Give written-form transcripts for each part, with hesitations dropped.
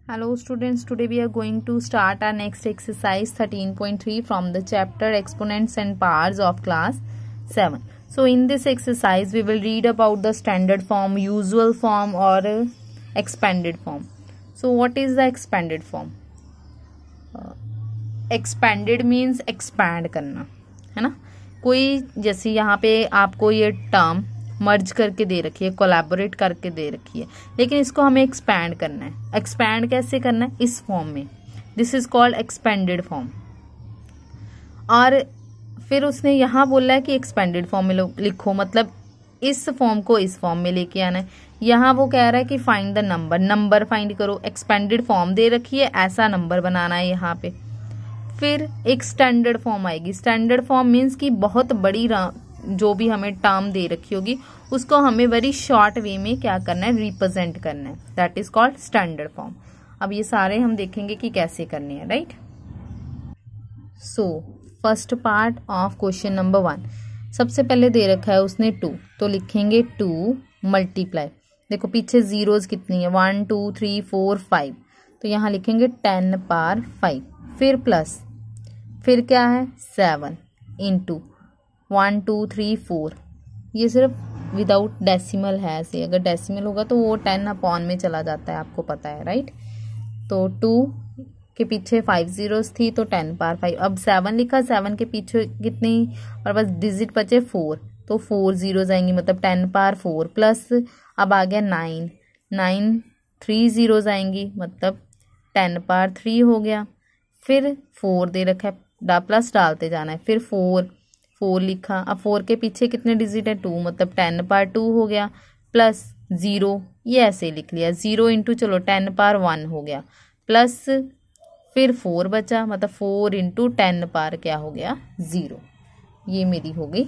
Hello students, today we are going to start our next exercise 13.3 from the chapter Exponents and Powers of class 7. So in this exercise we will read about the standard form, usual form or expanded form. So what is the expanded form? Expanded means expand करना, है ना. कोई जैसे यहाँ पे आपको ये term मर्ज करके दे रखी है, कोलैबोरेट करके दे रखी है, लेकिन इसको हमें एक्सपैंड करना है. एक्सपैंड कैसे करना है? इस फॉर्म में. This is called expanded form. और फिर उसने यहाँ बोला है कि एक्सपेंडेड फॉर्म में लिखो, मतलब इस फॉर्म को इस फॉर्म में लेके आना है. यहाँ वो कह रहा है कि find the number, number find करो. एक्सपेंडेड फॉर्म दे रखी है, ऐसा नंबर बनाना है यहाँ पे. फिर एक स्टैंडर्ड फॉर्म आएगी. स्टैंडर्ड फॉर्म मीन्स कि बहुत बड़ी जो भी हमें टर्म दे रखी होगी उसको हमें वेरी शॉर्ट वे में क्या करना है, रिप्रेजेंट करना है. That is called standard form. अब ये सारे हम देखेंगे कि कैसे करने हैं, right. So first part of question number 1. सबसे पहले दे रखा है उसने 2, तो लिखेंगे 2 मल्टीप्लाई. देखो पीछे जीरोज कितनी है, 1 2 3 4 5, तो यहाँ लिखेंगे 10 पावर 5. फिर प्लस, फिर क्या है 7 इंटू 1 2 3 4. ये सिर्फ विदाउट डेसिमल है. ऐसे अगर डेसिमल होगा तो वो 10 अपॉन में चला जाता है, आपको पता है, राइट. तो 2 के पीछे 5 जीरोस थी तो 10 पावर 5. अब 7 लिखा, 7 के पीछे कितनी और बस डिजिट बचे 4, तो 4 जीरोस आएंगी, मतलब 10 पावर 4. प्लस अब आ गया 9 3 जीरोस आएंगी, मतलब 10 पावर 3 हो गया. फिर 4 दे रखा है, प्लस डालते जाना है. फिर 4 लिखा. अब 4 के पीछे कितने डिजिट है, 2, मतलब 10 पावर 2 हो गया. प्लस 0, ये ऐसे लिख लिया. 0 इंटू चलो 10 पावर 1 हो गया. प्लस फिर 4 बचा, मतलब 4 इंटू 10 पावर क्या हो गया, 0. ये मेरी हो गई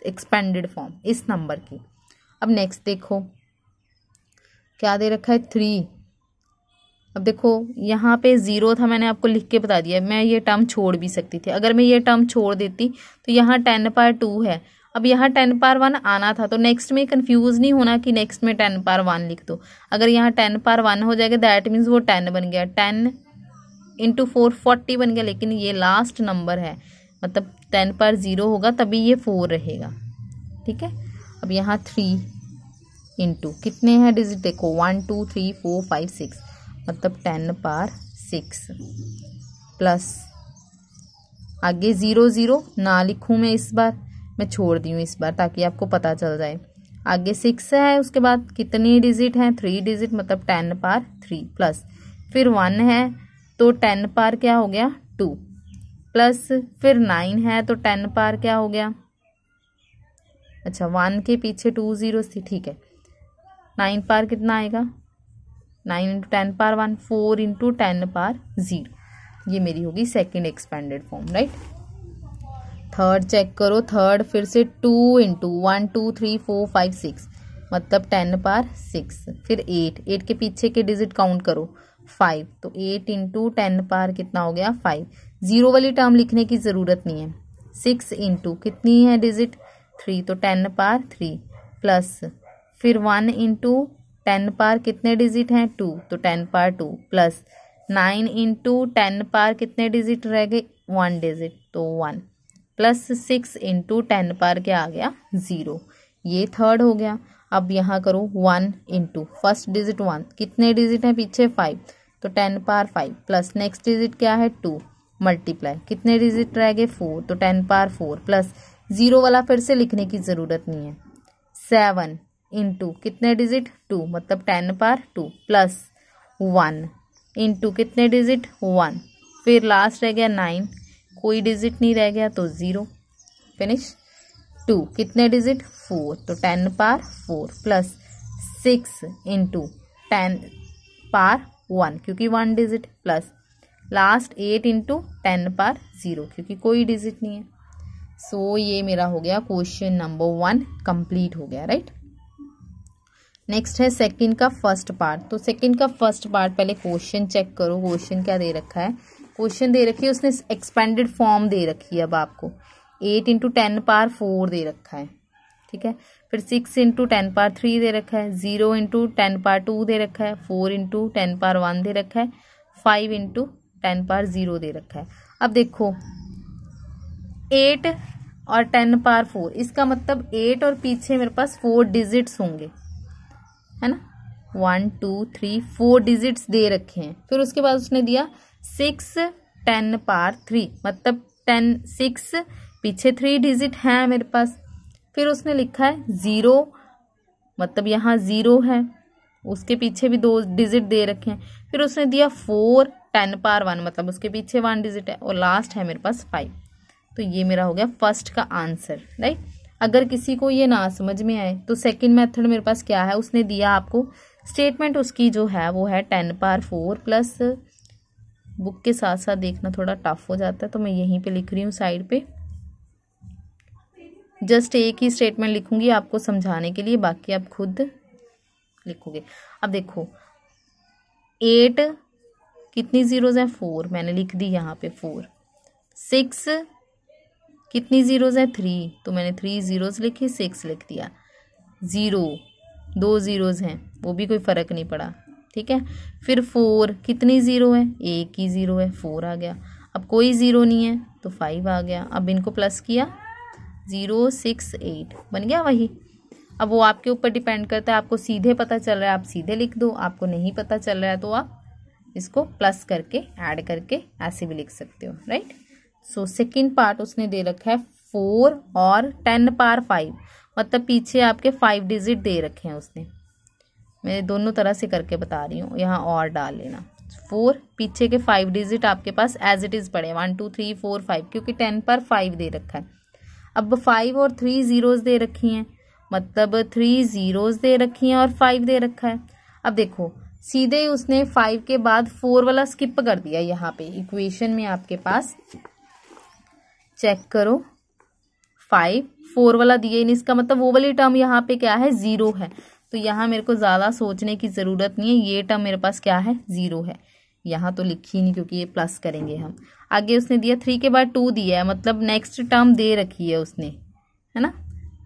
एक्सपेंडेड फॉर्म इस नंबर की. अब नेक्स्ट देखो क्या दे रखा है, 3. अब देखो यहाँ पे 0 था, मैंने आपको लिख के बता दिया. मैं ये टर्म छोड़ भी सकती थी. अगर मैं ये टर्म छोड़ देती तो यहाँ 10 पावर 2 है. अब यहाँ 10 पावर 1 आना था, तो नेक्स्ट में कंफ्यूज नहीं होना कि नेक्स्ट में 10 पावर 1 लिख दो. अगर यहाँ 10 पावर 1 हो जाएगा दैट मीन्स वो 10 बन गया. 10 इंटू 4 40 बन गया, लेकिन ये लास्ट नंबर है, मतलब 10 पावर 0 होगा तभी ये 4 रहेगा, ठीक है. अब यहाँ 3 इंटू कितने हैं डिजिट, देखो 1 2 3 4 5 6, मतलब 10 पावर 6. प्लस आगे 0 0 ना लिखूं मैं, इस बार मैं छोड़ दी हूँ इस बार ताकि आपको पता चल जाए. आगे 6 है, उसके बाद कितनी डिजिट हैं, 3 डिजिट, मतलब 10 पावर 3. प्लस फिर 1 है तो 10 पावर क्या हो गया, 2. प्लस फिर 9 है तो 10 पावर क्या हो गया, अच्छा 1 के पीछे 2 जीरोस थी, ठीक है. 9 पावर कितना आएगा, 9 इंटू 10 पावर 1, 4 इंटू 10 पावर 0. ये मेरी होगी second expanded form, right. Third check करो. थर्ड फिर से 2 इंटू 1 2 3 4 5 6, मतलब 10 पावर 6. फिर 8 के पीछे के डिजिट काउंट करो, 5, तो 8 इंटू 10 पावर कितना हो गया, 5. 0 वाली टर्म लिखने की ज़रूरत नहीं है. 6 इंटू कितनी है डिजिट, 3, तो 10 पावर 3. प्लस फिर 1 इंटू 10 पावर कितने डिजिट हैं, 2, तो 10 पावर 2. प्लस 9 इंटू 10 पावर कितने डिजिट रह गए, 1 डिजिट, तो 1. प्लस 6 इंटू 10 पावर क्या आ गया, 0. ये थर्ड हो गया. अब यहाँ करो 1 इंटू फर्स्ट डिजिट 1, कितने डिजिट हैं पीछे 5, तो 10 पावर 5. प्लस नेक्स्ट डिजिट क्या है 2, मल्टीप्लाई कितने डिजिट रह गए 4, तो 10 पावर 4. प्लस 0 वाला फिर से लिखने की ज़रूरत नहीं है. 7 इंटू कितने डिजिट 2, मतलब 10 पावर 2. प्लस 1 इंटू कितने डिजिट 1. फिर लास्ट रह गया 9, कोई डिजिट नहीं रह गया तो 0. फिनिश. 2 कितने डिजिट 4, तो 10 पावर 4. प्लस 6 इंटू 10 पावर 1 क्योंकि 1 digit. Plus last 8 into 10 power 0 क्योंकि कोई डिजिट नहीं है. सो ये मेरा हो गया क्वेश्चन नंबर 1 कंप्लीट हो गया, राइट. नेक्स्ट है सेकंड का फर्स्ट पार्ट. तो सेकंड का फर्स्ट पार्ट पहले क्वेश्चन चेक करो. क्वेश्चन क्या दे रखा है, क्वेश्चन दे रखी है उसने एक्सपेंडेड फॉर्म दे रखी है. अब आपको 8 इंटू 10 पावर 4 दे रखा है, ठीक है. फिर 6 इंटू 10 पावर 3 दे रखा है, 0 इंटू 10 पावर 2 दे रखा है, 4 इंटू 10 पावर 1 दे रखा है, 5 इंटू 10 पावर 0 दे रखा है। अब देखो 8 और 10 पावर 4, इसका मतलब 8 और पीछे मेरे पास 4 डिजिट्स होंगे, है ना। 1 2 3 4 डिजिट्स दे रखे हैं। फिर उसके बाद उसने दिया 6 10 पावर 3, मतलब 6 पीछे 3 डिजिट है मेरे पास। फिर उसने लिखा है 0, मतलब यहाँ 0 है, उसके पीछे भी 2 डिजिट दे रखे हैं। फिर उसने दिया 4 10 पावर 1, मतलब उसके पीछे 1 डिजिट है, और लास्ट है मेरे पास 5। तो ये मेरा हो गया फर्स्ट का आंसर, राइट। अगर किसी को ये ना समझ में आए तो सेकंड मेथड मेरे पास क्या है, उसने दिया आपको स्टेटमेंट, उसकी जो है वो है 10 पावर 4 प्लस, बुक के साथ साथ देखना थोड़ा टफ हो जाता है तो मैं यहीं पे लिख रही हूँ साइड पे। जस्ट एक ही स्टेटमेंट लिखूंगी आपको समझाने के लिए, बाकी आप खुद लिखोगे। अब देखो 8 कितनी जीरोज हैं, 4, मैंने लिख दी यहाँ पे 4। 6 कितनी जीरोज हैं, 3, तो मैंने 3 जीरोज लिखी, 6 लिख दिया। 0 2 जीरोज हैं, वो भी कोई फर्क नहीं पड़ा, ठीक है। फिर 4 कितनी जीरो है, एक ही जीरो है, 4 आ गया। अब कोई जीरो नहीं है तो 5 आ गया। अब इनको प्लस किया, 0 6 8 बन गया वही। अब वो आपके ऊपर डिपेंड करता है, आपको सीधे पता चल रहा है आप सीधे लिख दो, आपको नहीं पता चल रहा है तो आप इसको प्लस करके ऐड करके ऐसे भी लिख सकते हो, राइट। सो सेकंड पार्ट उसने दे रखा है 4 और 10 पावर 5, मतलब पीछे आपके 5 डिजिट दे रखे हैं उसने। मैं दोनों तरह से करके बता रही हूँ, यहाँ और डाल लेना। 4 पीछे के 5 डिजिट आपके पास एज इट इज़ पड़े, 1 2 3 4 5, क्योंकि 10 पर 5 दे रखा है। अब 5 और 3 जीरोज दे रखी हैं, मतलब 3 जीरोज दे रखी हैं और 5 दे रखा है। अब देखो सीधे ही उसने 5 के बाद 4 वाला स्किप कर दिया। यहाँ पे इक्वेशन में आपके पास चेक करो 5 4 वाला दिया ही नहीं, इसका मतलब वो वाली टर्म यहाँ पे क्या है, 0 है। तो यहाँ मेरे को ज़्यादा सोचने की ज़रूरत नहीं है, ये टर्म मेरे पास क्या है, 0 है। यहाँ तो लिखी नहीं क्योंकि ये प्लस करेंगे हम। आगे उसने दिया 3 के बाद 2 दिया है, मतलब नेक्स्ट टर्म दे रखी है उसने, है ना।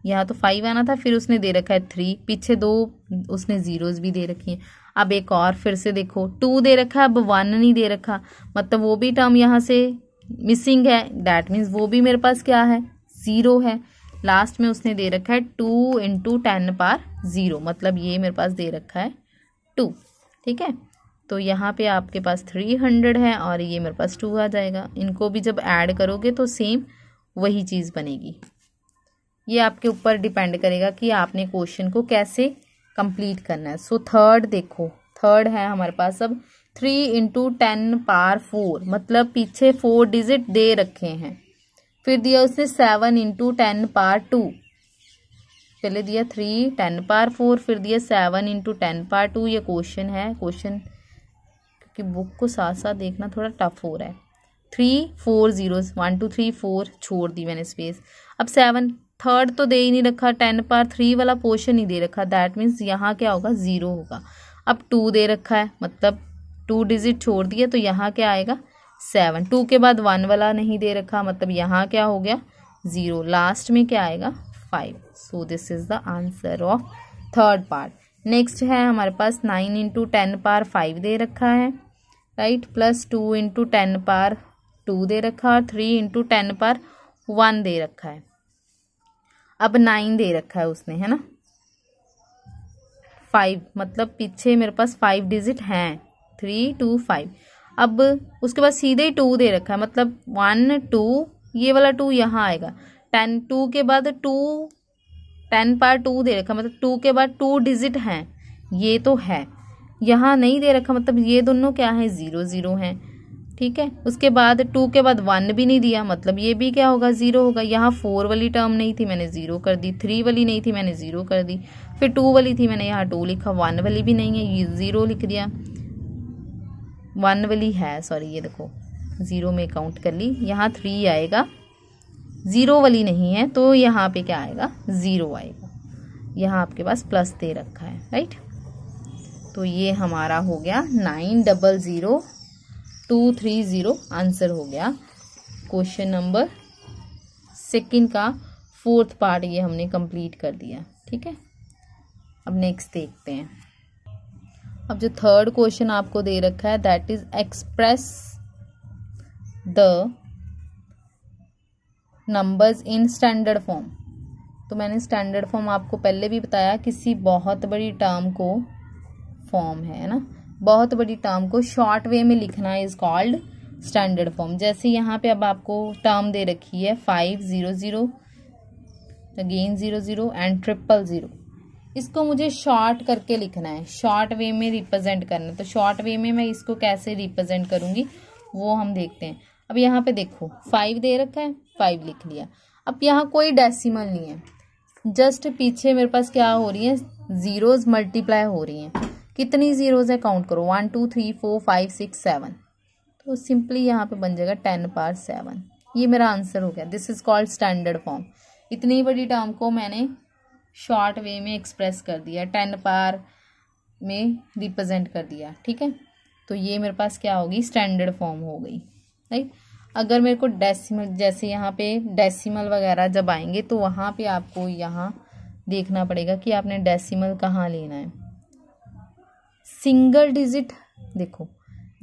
यहाँ तो 5 आना था, फिर उसने दे रखा है 3, पीछे 2 उसने जीरोज भी दे रखी हैं। अब एक और फिर से देखो 2 दे रखा है, अब 1 नहीं दे रखा, मतलब वो भी टर्म यहाँ से मिसिंग है, डैट मीन्स वो भी मेरे पास क्या है, 0 है। लास्ट में उसने दे रखा है 2 इंटू 10 पावर 0, मतलब ये मेरे पास दे रखा है 2, ठीक है। तो यहाँ पे आपके पास 300 है और ये मेरे पास 2 आ जाएगा। इनको भी जब ऐड करोगे तो सेम वही चीज़ बनेगी। ये आपके ऊपर डिपेंड करेगा कि आपने क्वेश्चन को कैसे कंप्लीट करना है। सो थर्ड देखो, थर्ड है हमारे पास अब 3 इंटू 10 पावर 4, मतलब पीछे 4 डिजिट दे रखे हैं। फिर दिया उसने 7 इंटू 10 पावर 2, पहले दिया 3 10 पावर 4, फिर दिया 7 इंटू 10 पावर 2। ये क्वेश्चन है, क्वेश्चन क्योंकि बुक को साथ साथ देखना थोड़ा टफ हो रहा है। 3 4 जीरोस, 1 2 3 4 छोड़ दी मैंने स्पेस। अब 7 थर्ड तो दे ही नहीं रखा, 10 पावर 3 वाला पोर्शन नहीं दे रखा, दैट मीन्स यहाँ क्या होगा, 0 होगा। अब 2 दे रखा है, मतलब 2 डिजिट छोड़ दिया, तो यहाँ क्या आएगा 7। 2 के बाद 1 वाला नहीं दे रखा, मतलब यहाँ क्या हो गया 0। लास्ट में क्या आएगा 5। So this is the answer of third part. Next है हमारे पास 9 इंटू 10 पावर 5 दे रखा है, राइट, प्लस 2 इंटू 10 पावर 2 दे रखा है, 3 इंटू 10 पावर 1 दे रखा है। अब 9 दे रखा है उसने, है ना। 5 मतलब पीछे मेरे पास 5 डिजिट हैं, 3 2 5। अब उसके बाद सीधे ही 2 दे रखा है, मतलब 1 2, ये वाला 2 यहाँ आएगा। 10 2 के बाद 2 10 पावर 2 दे रखा, मतलब 2 के बाद 2 डिजिट हैं, ये तो है। यहाँ नहीं दे रखा, मतलब ये दोनों क्या है 0 0 हैं, ठीक है। उसके बाद 2 के बाद 1 भी नहीं दिया, मतलब ये भी क्या होगा 0 होगा। यहाँ 4 वाली टर्म नहीं थी, मैंने 0 कर दी। 3 वाली नहीं थी, मैंने 0 कर दी। फिर 2 वाली थी, मैंने यहाँ 2 लिखा। 1 वाली भी नहीं है, ये 0 लिख दिया। 1 वाली है, सॉरी, ये देखो 0 में काउंट कर ली। यहाँ 3 आएगा, 0 वाली नहीं है, तो यहाँ पे क्या आएगा 0 आएगा। यहाँ आपके पास प्लस दे रखा है, राइट। तो ये हमारा हो गया 900230 आंसर हो गया क्वेश्चन नंबर सेकंड का 4th पार्ट। ये हमने कंप्लीट कर दिया, ठीक है। अब नेक्स्ट देखते हैं। अब जो थर्ड क्वेश्चन आपको दे रखा है that is express the numbers in standard form. तो मैंने स्टैंडर्ड फॉर्म आपको पहले भी बताया, किसी बहुत बड़ी टर्म को फॉर्म है ना, बहुत बड़ी टर्म को शॉर्ट वे में लिखना इज कॉल्ड स्टैंडर्ड फॉर्म। जैसे यहाँ पे अब आपको टर्म दे रखी है 500 अगेन 00 एंड 000। इसको मुझे शॉर्ट करके लिखना है, शॉर्ट वे में रिप्रेजेंट करना है। तो शॉर्ट वे में मैं इसको कैसे रिप्रेजेंट करूंगी वो हम देखते हैं। अब यहाँ पे देखो 5 दे रखा है, 5 लिख लिया। अब यहाँ कोई डेसिमल नहीं है, जस्ट पीछे मेरे पास क्या हो रही है, जीरोज मल्टीप्लाई हो रही हैं। कितनी जीरोज है काउंट करो, 1 2 3 4 5 6 7। तो सिंपली यहाँ पे बन जाएगा 10 पावर 7। ये मेरा आंसर हो गया। This is called standard form. इतनी बड़ी टर्म को मैंने शॉर्ट वे में एक्सप्रेस कर दिया, 10 पावर में रिप्रेजेंट कर दिया। ठीक है, तो ये मेरे पास क्या होगी, स्टैंडर्ड फॉर्म हो गई, राइट। अगर मेरे को डेसिमल, जैसे यहाँ पे डेसिमल वगैरह जब आएंगे तो वहाँ पे आपको यहाँ देखना पड़ेगा कि आपने डेसिमल कहाँ लेना है। सिंगल डिजिट देखो,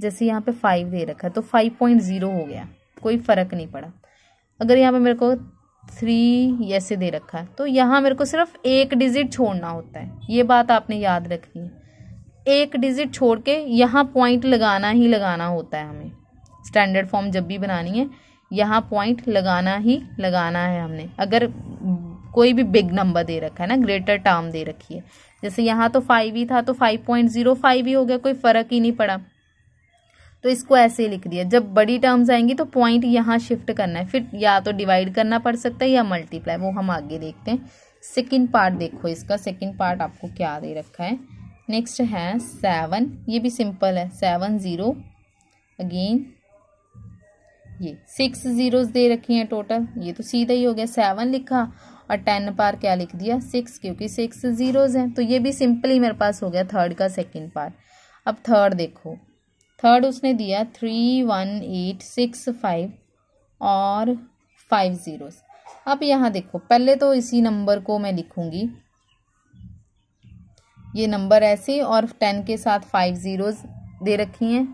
जैसे यहाँ पे 5 दे रखा है तो 5.0 हो गया, कोई फर्क नहीं पड़ा। अगर यहाँ पे मेरे को 3 ऐसे दे रखा है तो यहाँ मेरे को सिर्फ एक डिजिट छोड़ना होता है। ये बात आपने याद रखनी है, एक डिजिट छोड़ के यहाँ पॉइंट लगाना ही लगाना होता है हमें। स्टैंडर्ड फॉर्म जब भी बनानी है यहाँ पॉइंट लगाना ही लगाना है हमने। अगर कोई भी बिग नंबर दे रखा है ना, ग्रेटर टर्म दे रखी है, जैसे यहाँ तो 5 ही था तो 5.05 ही हो गया, कोई फर्क ही नहीं पड़ा। तो इसको ऐसे ही लिख दिया। जब बड़ी टर्म्स आएंगी तो पॉइंट यहाँ शिफ्ट करना है, फिर या तो डिवाइड करना पड़ सकता है या मल्टीप्लाई, वो हम आगे देखते हैं। सेकंड पार्ट देखो इसका, सेकंड पार्ट आपको क्या दे रखा है। नेक्स्ट है 7, ये भी सिंपल है, 7 0 अगेन ये 6 जीरोस दे रखी हैं टोटल, ये तो सीधा ही हो गया। 7 लिखा और 10 पार क्या लिख दिया 6, क्योंकि 6 जीरोस हैं। तो ये भी सिंपली मेरे पास हो गया थर्ड का सेकंड पार्ट। अब थर्ड देखो, थर्ड उसने दिया 3 1 8 6 5 और 5 जीरोस। अब यहाँ देखो, पहले तो इसी नंबर को मैं लिखूंगी, ये नंबर ऐसे, और 10 के साथ 5 जीरोस दे रखी हैं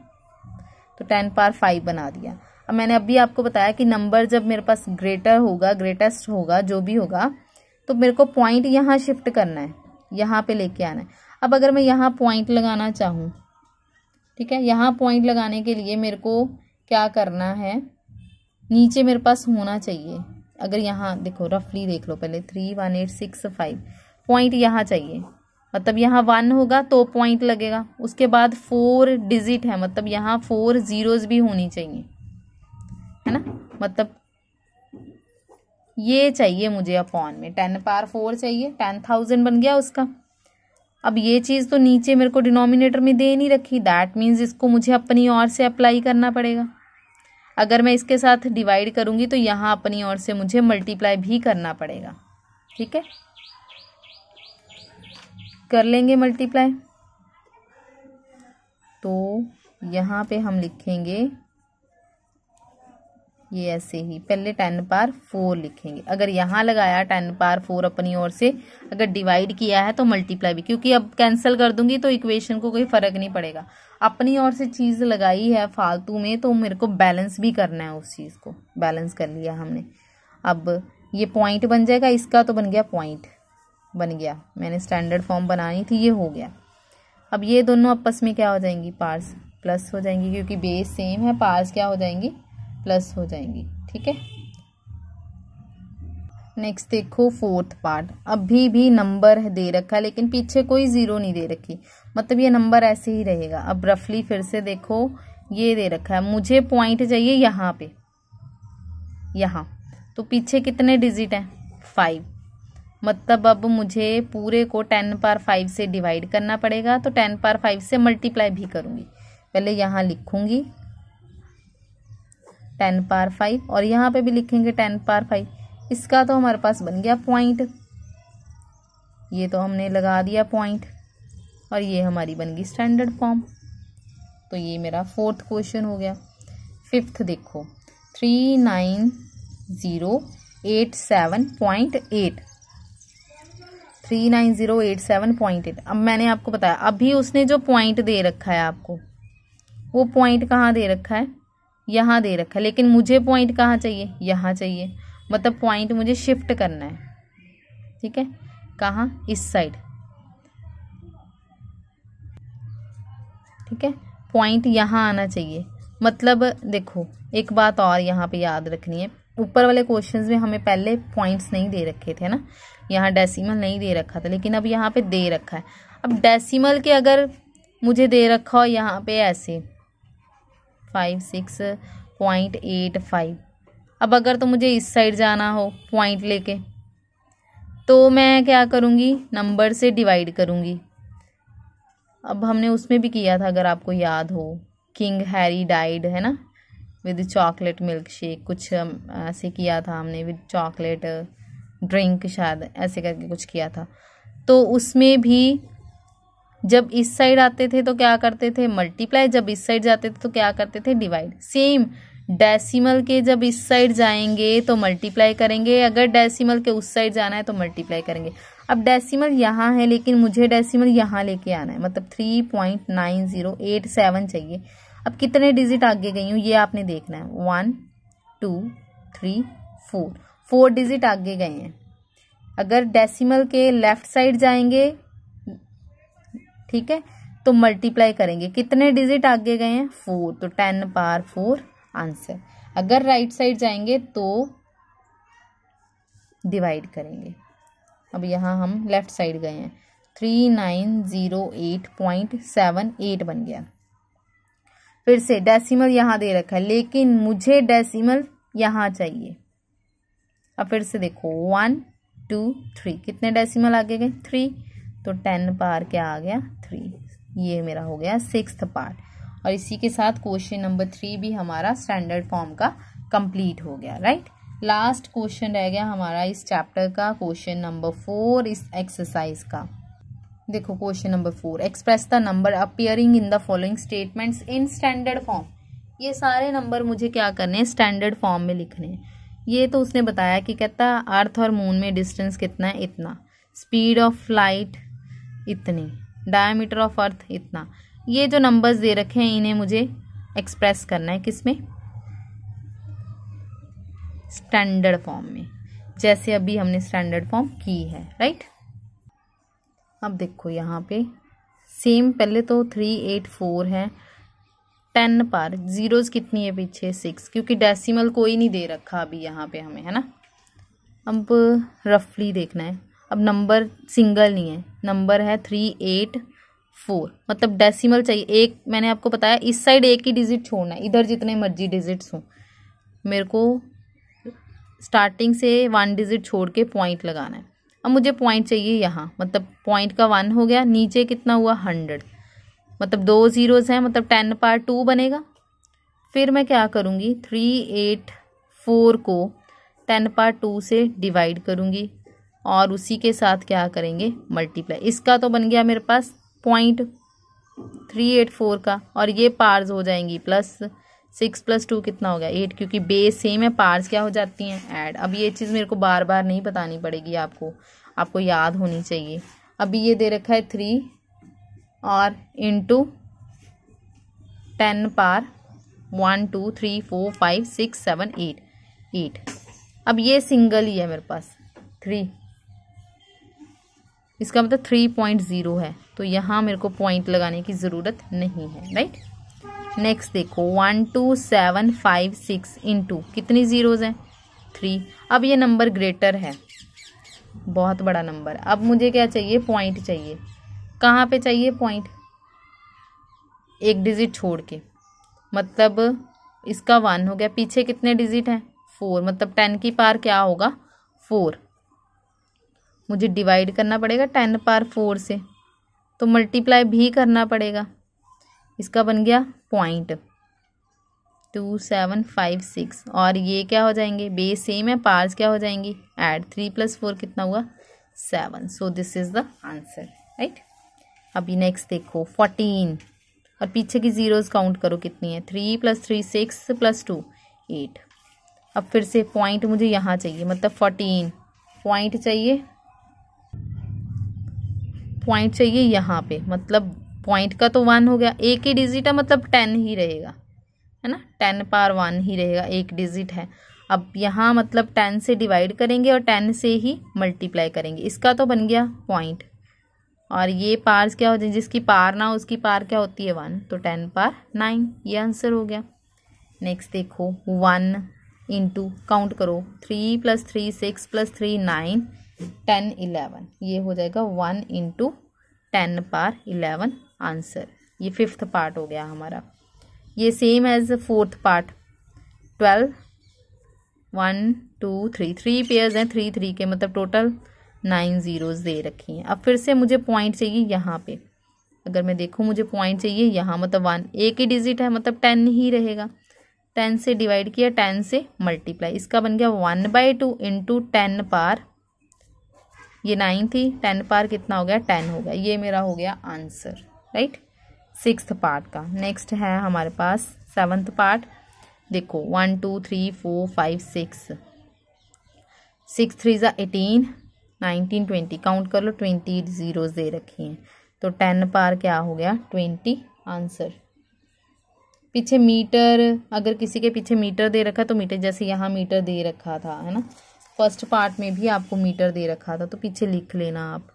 तो 10 पावर 5 बना दिया। अब मैंने अभी आपको बताया कि नंबर जब मेरे पास ग्रेटर होगा, ग्रेटेस्ट होगा, जो भी होगा, तो मेरे को पॉइंट यहाँ शिफ्ट करना है, यहाँ पे लेके आना है। अब अगर मैं यहाँ पॉइंट लगाना चाहूँ, ठीक है, यहाँ पॉइंट लगाने के लिए मेरे को क्या करना है, नीचे मेरे पास होना चाहिए। अगर यहाँ देखो, रफली देख लो पहले, 3 1 8 6 5 पॉइंट यहाँ चाहिए, मतलब यहाँ 1 होगा तो पॉइंट लगेगा। उसके बाद 4 डिजिट है, मतलब यहाँ 4 जीरोस भी होनी चाहिए, है ना, मतलब ये चाहिए मुझे अपॉन में। 10 पावर 4 चाहिए, 10,000 बन गया उसका। अब ये चीज़ तो नीचे मेरे को डिनोमिनेटर में दे नहीं रखी, दैट मीन्स इसको मुझे अपनी ओर से अप्लाई करना पड़ेगा। अगर मैं इसके साथ डिवाइड करूंगी तो यहाँ अपनी ओर से मुझे मल्टीप्लाई भी करना पड़ेगा। ठीक है, कर लेंगे मल्टीप्लाई। तो यहाँ पे हम लिखेंगे ये ऐसे ही, पहले 10 पावर 4 लिखेंगे। अगर यहाँ लगाया 10 पावर 4 अपनी ओर से, अगर डिवाइड किया है तो मल्टीप्लाई भी, क्योंकि अब कैंसिल कर दूंगी तो इक्वेशन को कोई फर्क नहीं पड़ेगा। अपनी ओर से चीज़ लगाई है फालतू में, तो मेरे को बैलेंस भी करना है, उस चीज़ को बैलेंस कर लिया हमने। अब ये पॉइंट बन जाएगा, इसका तो बन गया पॉइंट बन गया, मैंने स्टैंडर्ड फॉर्म बनानी थी, ये हो गया। अब ये दोनों आपस में क्या हो जाएंगी, पार्स प्लस हो जाएंगी, क्योंकि बेस सेम है, पार्स क्या हो जाएंगी, प्लस हो जाएंगी। ठीक है, नेक्स्ट देखो फोर्थ पार्ट। अभी भी नंबर दे रखा है लेकिन पीछे कोई जीरो नहीं दे रखी, मतलब ये नंबर ऐसे ही रहेगा। अब रफली फिर से देखो, ये दे रखा है, मुझे पॉइंट चाहिए यहाँ पे, यहाँ तो पीछे कितने डिजिट हैं, 5, मतलब अब मुझे पूरे को 10 पावर 5 से डिवाइड करना पड़ेगा, तो 10 पावर 5 से मल्टीप्लाई भी करूँगी। पहले यहाँ लिखूँगी 10 पावर 5 और यहाँ पे भी लिखेंगे 10 पावर 5। इसका तो हमारे पास बन गया पॉइंट, ये तो हमने लगा दिया पॉइंट, और ये हमारी बन गई स्टैंडर्ड फॉर्म। तो ये मेरा फोर्थ क्वेश्चन हो गया। फिफ्थ देखो, 39087.8। 39087.8। अब मैंने आपको बताया, अभी उसने जो पॉइंट दे रखा है आपको, वो पॉइंट कहाँ दे रखा है, यहाँ दे रखा है, लेकिन मुझे पॉइंट कहाँ चाहिए, यहाँ चाहिए। मतलब पॉइंट मुझे शिफ्ट करना है, ठीक है, कहाँ, इस साइड, ठीक है, पॉइंट यहाँ आना चाहिए। मतलब देखो एक बात और यहाँ पे याद रखनी है, ऊपर वाले क्वेश्चंस में हमें पहले पॉइंट्स नहीं दे रखे थे ना, यहाँ डेसिमल नहीं दे रखा था, लेकिन अब यहाँ पे दे रखा है। अब डेसिमल के अगर मुझे दे रखा हो यहाँ पे ऐसे 56.85, अब अगर तो मुझे इस साइड जाना हो पॉइंट लेके, तो मैं क्या करूँगी, नंबर से डिवाइड करूँगी। अब हमने उसमें भी किया था, अगर आपको याद हो, किंग हैरी डाइड, है ना, विद चॉकलेट मिल्क शेक, कुछ ऐसे किया था हमने, विद चॉकलेट ड्रिंक, शायद ऐसे करके कुछ किया था। तो उसमें भी जब इस साइड आते थे तो क्या करते थे, मल्टीप्लाई, जब इस साइड जाते थे तो क्या करते थे, डिवाइड। सेम डेसिमल के जब इस साइड जाएंगे तो मल्टीप्लाई करेंगे, अगर डेसिमल के उस साइड जाना है तो मल्टीप्लाई करेंगे। अब डेसिमल यहाँ है, लेकिन मुझे डेसिमल यहाँ लेके आना है, मतलब 3.9087 चाहिए। अब कितने डिजिट आगे गई हूँ ये आपने देखना है, 1 2 3 4 डिजिट आगे गए हैं। अगर डेसिमल के लेफ्ट साइड जाएंगे, ठीक है, तो मल्टीप्लाई करेंगे, कितने डिजिट आगे गए हैं, 4, तो 10 पावर 4 आंसर। अगर राइट साइड जाएंगे तो डिवाइड करेंगे। अब यहाँ हम लेफ्ट साइड गए हैं, 3908.78 बन गया। फिर से डेसिमल यहाँ दे रखा है, लेकिन मुझे डेसिमल यहाँ चाहिए। अब फिर से देखो 1 2 3, कितने डेसिमल आगे गए, 3, तो 10 पावर क्या आ गया, 3। ये मेरा हो गया 6th पार्ट। और इसी के साथ क्वेश्चन नंबर 3 भी हमारा स्टैंडर्ड फॉर्म का कंप्लीट हो गया, राइट। लास्ट क्वेश्चन रह गया हमारा इस चैप्टर का, क्वेश्चन नंबर 4 इस एक्सरसाइज का। देखो question number 4, express the number appearing in the following statements in standard form. ये सारे नंबर मुझे क्या करने हैं, स्टैंडर्ड फॉर्म में लिखने हैं। ये तो उसने बताया कि कहता अर्थ और मून में डिस्टेंस कितना है, इतना, स्पीड ऑफ लाइट इतनी, डायमीटर ऑफ अर्थ इतना। ये जो नंबर्स दे रखे हैं इन्हें मुझे एक्सप्रेस करना है, किसमें, स्टैंडर्ड फॉर्म में, जैसे अभी हमने स्टैंडर्ड फॉर्म की है, राइट। अब देखो यहाँ पे सेम, पहले तो 384 है, 10 पार, जीरोस कितनी है पीछे, 6, क्योंकि डेसिमल कोई नहीं दे रखा अभी यहाँ पे हमें, है ना। अब रफली देखना है, अब नंबर सिंगल नहीं है, नंबर है 384, मतलब डेसिमल चाहिए एक। मैंने आपको बताया इस साइड एक ही डिजिट छोड़ना है, इधर जितने मर्जी डिजिट्स हों, मेरे को स्टार्टिंग से 1 डिजिट छोड़ के पॉइंट लगाना है। अब मुझे पॉइंट चाहिए यहाँ, मतलब पॉइंट का 1 हो गया, नीचे कितना हुआ 100, मतलब 2 जीरोस हैं, मतलब 10 पावर 2 बनेगा। फिर मैं क्या करूँगी, 384 को 10 पावर 2 से डिवाइड करूँगी और उसी के साथ क्या करेंगे, मल्टीप्लाई। इसका तो बन गया मेरे पास पॉइंट 384 का, और ये पार्स हो जाएंगी प्लस 6 + 2 कितना हो गया 8, क्योंकि बेस सेम है, पार्स क्या हो जाती हैं, ऐड। अब ये चीज़ मेरे को बार बार नहीं बतानी पड़ेगी, आपको याद होनी चाहिए। अभी ये दे रखा है 3 और इंटू 10 पावर 1 2 3 4 5 6 7 8। अब ये सिंगल ही है मेरे पास 3, इसका मतलब 3.0 है, तो यहाँ मेरे को पॉइंट लगाने की ज़रूरत नहीं है, राइट। नेक्स्ट देखो 12756 इंटू कितनी जीरोज हैं, 3। अब ये नंबर ग्रेटर है, बहुत बड़ा नंबर। अब मुझे क्या चाहिए, पॉइंट चाहिए। कहाँ पे चाहिए पॉइंट, एक डिजिट छोड़ के, मतलब इसका 1 हो गया, पीछे कितने डिजिट हैं 4, मतलब 10 की पावर क्या होगा 4। मुझे डिवाइड करना पड़ेगा 10 पावर 4 से, तो मल्टीप्लाई भी करना पड़ेगा। इसका बन गया पॉइंट 2756, और ये क्या हो जाएंगे, बेस सेम है, पार्स क्या हो जाएंगी, ऐड। 3 + 4 कितना हुआ 7, so this is the answer, right. अभी नेक्स्ट देखो 14, और पीछे की जीरोस काउंट करो कितनी है, 3 + 3 6 + 2 8। अब फिर से पॉइंट मुझे यहाँ चाहिए, मतलब 14 पॉइंट चाहिए। पॉइंट चाहिए यहाँ पे, मतलब पॉइंट का तो 1 हो गया, एक ही डिजिट है मतलब 10 ही रहेगा, है ना, 10 पावर 1 ही रहेगा, एक डिजिट है। अब यहाँ मतलब 10 से डिवाइड करेंगे और 10 से ही मल्टीप्लाई करेंगे, इसका तो बन गया पॉइंट। और ये पार्स क्या होते हैं, जिसकी पार ना हो उसकी पार क्या होती है 1, तो 10 पावर 9, ये आंसर हो गया। नेक्स्ट देखो 1 इंटू काउंट करो 3 + 3 6 + 3 9 10 11, ये हो जाएगा 1 इंटू 10 पावर 11 आंसर। ये 5th पार्ट हो गया हमारा। ये same as 4th part 12 1 2 3 3 pairs हैं, 3 3 के मतलब टोटल 9 जीरोस दे रखी हैं। अब फिर से मुझे पॉइंट चाहिए यहाँ पे, अगर मैं देखूँ मुझे पॉइंट चाहिए यहाँ, मतलब 1 एक ही डिजिट है मतलब 10 ही रहेगा, 10 से डिवाइड किया 10 से मल्टीप्लाई, इसका बन गया 1/2 इंटू 10 पावर, ये 9 थी, 10 पावर कितना हो गया 10 हो गया, ये मेरा हो गया आंसर, राइट, 6th पार्ट का। नेक्स्ट है हमारे पास 7th पार्ट। देखो 1 2 3 4 5 6 6 3 ज़ा 18 19 20, काउंट कर लो 20 जीरोस दे रखी हैं, तो 10 पावर क्या हो गया 20 आंसर। पीछे मीटर, अगर किसी के पीछे मीटर दे रखा तो मीटर, जैसे यहाँ मीटर दे रखा था, है ना, फर्स्ट पार्ट में भी आपको मीटर दे रखा था तो पीछे लिख लेना आप।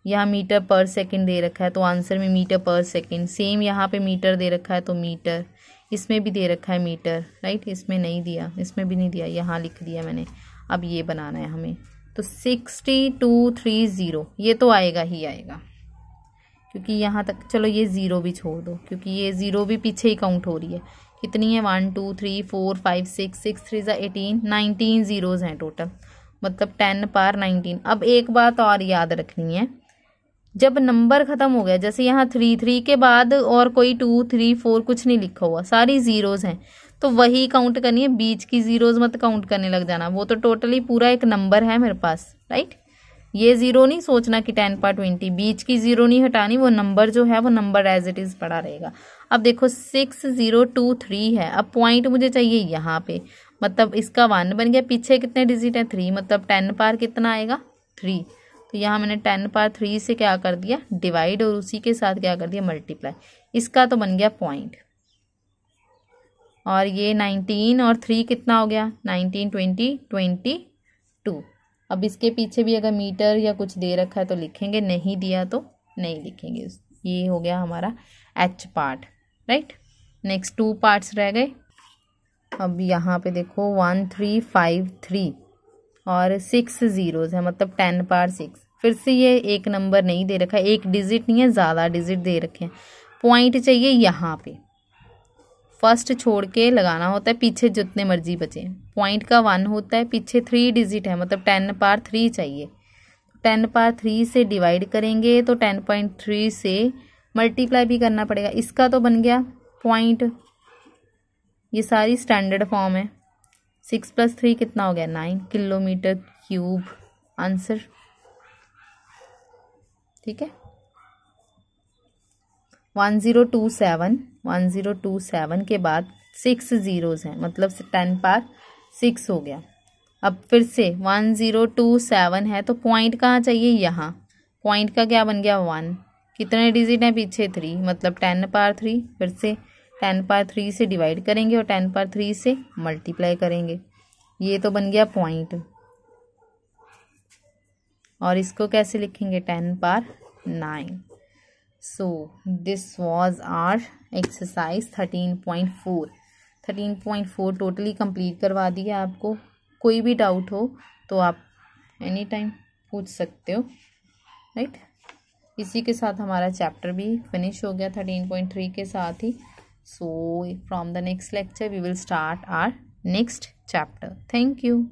यहाँ मीटर पर सेकंड दे रखा है तो आंसर में मीटर पर सेकंड, सेम यहाँ पे मीटर दे रखा है तो मीटर, इसमें भी दे रखा है मीटर, राइट, इसमें नहीं दिया, इसमें भी नहीं दिया, यहाँ लिख दिया मैंने। अब ये बनाना है हमें, तो 6230 ये तो आएगा ही आएगा, क्योंकि यहाँ तक, चलो ये ज़ीरो भी छोड़ दो क्योंकि ये ज़ीरो भी पीछे ही काउंट हो रही है। कितनी है 1 2 3 4 5 6 6 3 ज़ा 18 19 जीरोस हैं टोटल, मतलब 10 पावर 19। अब एक बात और याद रखनी है, जब नंबर ख़त्म हो गया, जैसे यहाँ 3 3 के बाद और कोई 2 3 4 कुछ नहीं लिखा हुआ, सारी जीरोस हैं, तो वही काउंट करनी है, बीच की जीरोस मत काउंट करने लग जाना, वो तो टोटली पूरा एक नंबर है मेरे पास, राइट। ये ज़ीरो नहीं सोचना कि 10 पावर 20, बीच की ज़ीरो नहीं हटानी, वो नंबर जो है वो नंबर एज इट इज़ पड़ा रहेगा। अब देखो 6023 है, अब पॉइंट मुझे चाहिए यहाँ पे, मतलब इसका 1 बन गया, पीछे कितने डिजिट है 3, मतलब 10 पावर कितना आएगा 3, तो यहाँ मैंने 10 पावर 3 से क्या कर दिया डिवाइड, और उसी के साथ क्या कर दिया मल्टीप्लाई, इसका तो बन गया पॉइंट। और ये 19 और 3 कितना हो गया 19 20 22। अब इसके पीछे भी अगर मीटर या कुछ दे रखा है तो लिखेंगे, नहीं दिया तो नहीं लिखेंगे। ये हो गया हमारा H part, right. Next 2 parts रह गए। अब यहाँ पे देखो 1353 और 6 जीरोस है, मतलब 10 पावर 6। फिर से ये एक नंबर नहीं दे रखा है, एक डिजिट नहीं है, ज़्यादा डिजिट दे रखे हैं। पॉइंट चाहिए यहाँ पे, फर्स्ट छोड़ के लगाना होता है, पीछे जितने मर्जी बचे। पॉइंट का 1 होता है, पीछे 3 डिजिट है, मतलब 10 पावर 3 चाहिए। 10 पावर 3 से डिवाइड करेंगे तो 10.3 से मल्टीप्लाई भी करना पड़ेगा, इसका तो बन गया पॉइंट। ये सारी स्टैंडर्ड फॉर्म है। 6 + 3 कितना हो गया 9 किलोमीटर क्यूब आंसर, ठीक है। 1027 के बाद 6 जीरोस हैं, मतलब 10 पावर 6 हो गया। अब फिर से 1027 है तो पॉइंट कहाँ चाहिए यहाँ, पॉइंट का क्या बन गया 1, कितने डिजिट हैं पीछे 3, मतलब 10 पावर 3। फिर से 10 पावर 3 से डिवाइड करेंगे और 10 पावर 3 से मल्टीप्लाई करेंगे, ये तो बन गया पॉइंट। और इसको कैसे लिखेंगे 10 power 9। So this was our exercise 13.4 totally complete करवा दिया आपको। कोई भी डाउट हो तो आप एनी टाइम पूछ सकते हो, राइट। इसी के साथ हमारा चैप्टर भी फिनिश हो गया 13.3 के साथ ही। So from the next lecture we will start our next chapter. Thank you.